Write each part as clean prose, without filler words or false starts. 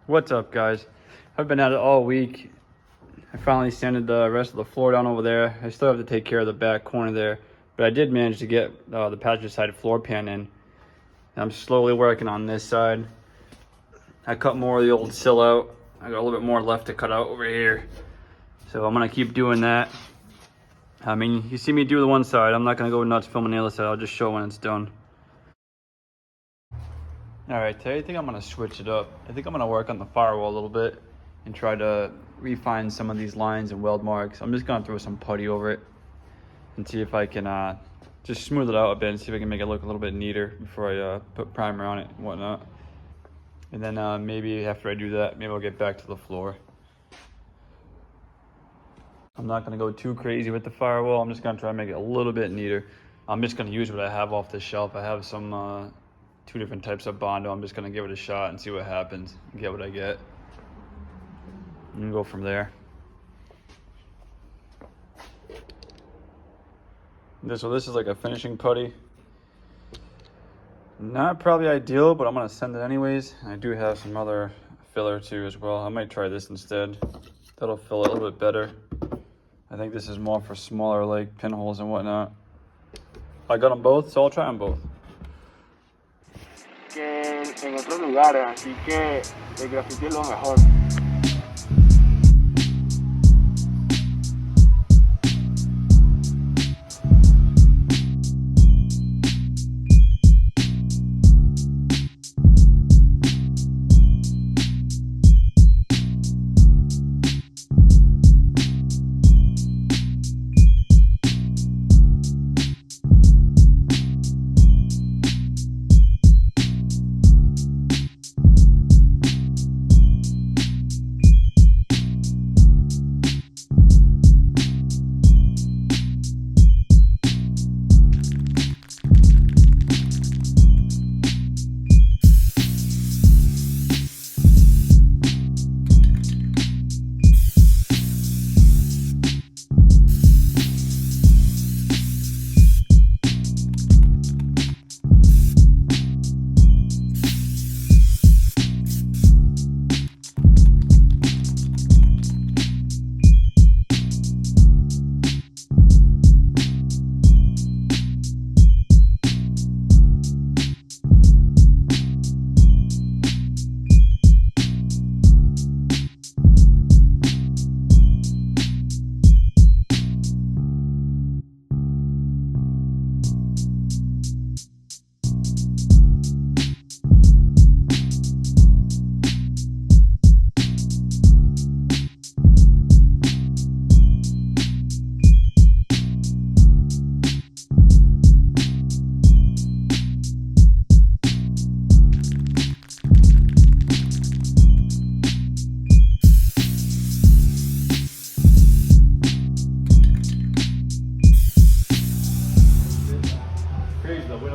What's up, guys? I've been at it all week. I finally sanded the rest of the floor down over there. I still have to take care of the back corner there, but I did manage to get the passenger side floor pan in. I'm slowly working on this side. I cut more of the old sill out. I got a little bit more left to cut out over here, so I'm gonna keep doing that. I mean, you see me do the one side. I'm not gonna go nuts filming the other side. I'll just show when it's done. All right, today I think I'm gonna switch it up. I think I'm gonna work on the firewall a little bit and try to refine some of these lines and weld marks. I'm just gonna throw some putty over it and see if I can just smooth it out a bit and see if I can make it look a little bit neater before I put primer on it and whatnot. And then maybe after I do that, maybe I'll get back to the floor. I'm not gonna go too crazy with the firewall. I'm just gonna try to make it a little bit neater. I'm just gonna use what I have off the shelf. I have some two different types of Bondo. I'm just gonna give it a shot and see what happens and get what I get and go from there. So this is like a finishing putty. Not probably ideal, but I'm gonna send it anyways. I do have some other filler too as well. I might try this instead. That'll fill it a little bit better. I think this is more for smaller like pinholes and whatnot. I got them both, so I'll try them both. Que en otros lugares, así que el graffiti es lo mejor.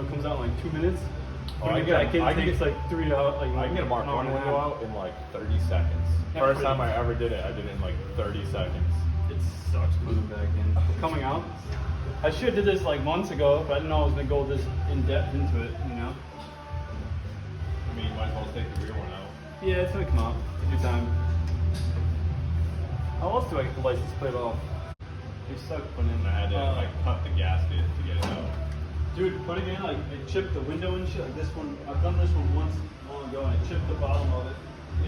Comes out in like 2 minutes. I can It's like 3 hours. Like I can get a Mark 1 window out in like 30 seconds. First time I ever did it, I did it in like 30 seconds. It sucks putting it back in. Coming out. I should have did this like months ago, but I didn't know I was gonna go this in depth into it. You know. I mean, you might as well take the rear one out. Yeah, it's gonna come out. Take your time. How else do I get the license plate off? They suck putting in. I had to like cut the gasket to get it out. Dude, putting in like I chipped the window and shit. Like this one, I've done this one once long ago, and I chipped the bottom of it.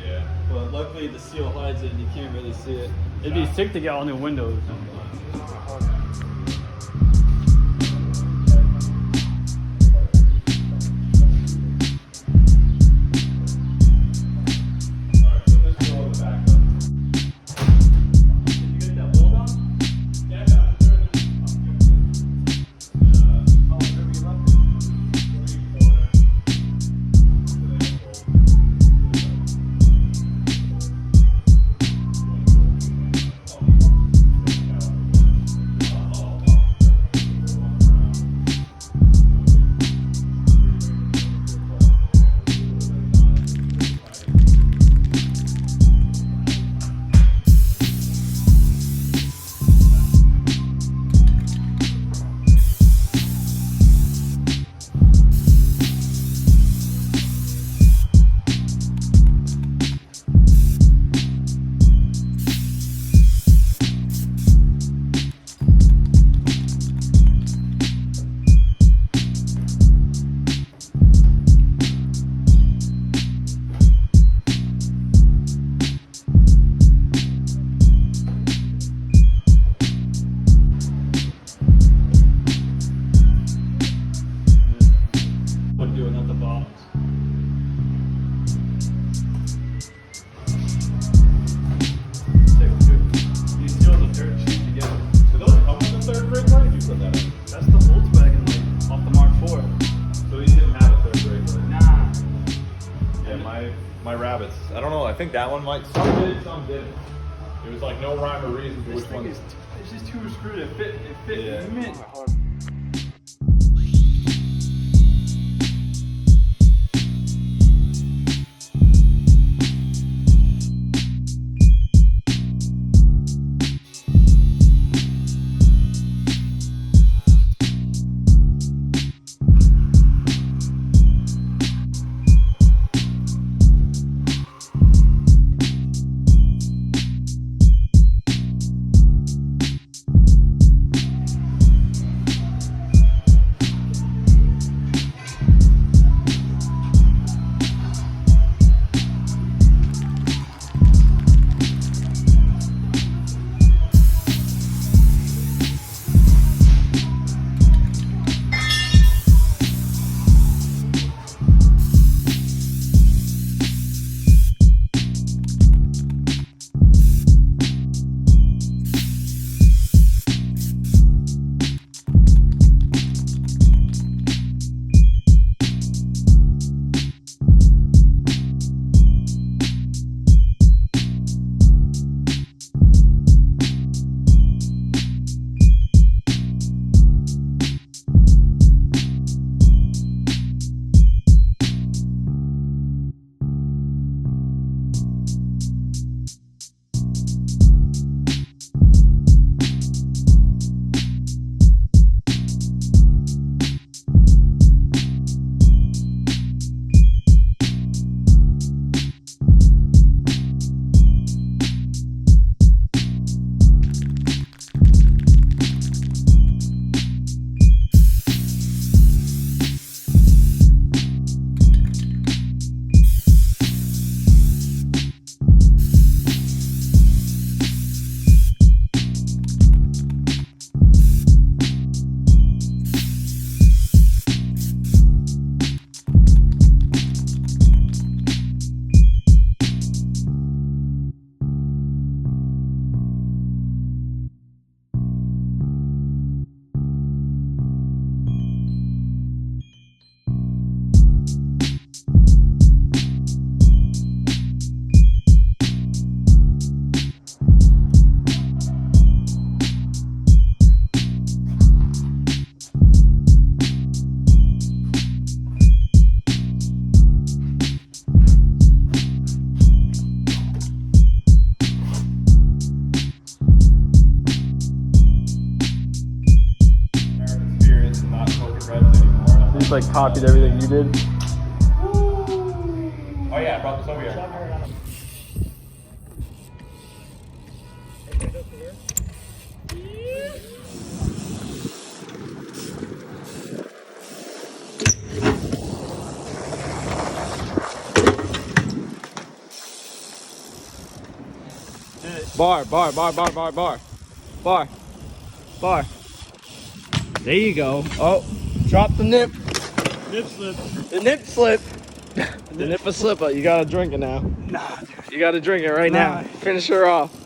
Yeah. But luckily the seal hides it, and you can't really see it. It'd be sick to get all new windows. that's, I don't know. I think that one might, some did, some didn't. It was like no rhyme or reason to which one. It's just two screws that fit. It fit Yeah. mint. Like copied everything you did. Oh yeah, I brought this over here. Bar. There you go. Oh, drop the nip. Nip slip. The nip slip. The nip a slipper. You gotta drink it now. Nah, dude. You gotta drink it right now. Nah. Finish her off.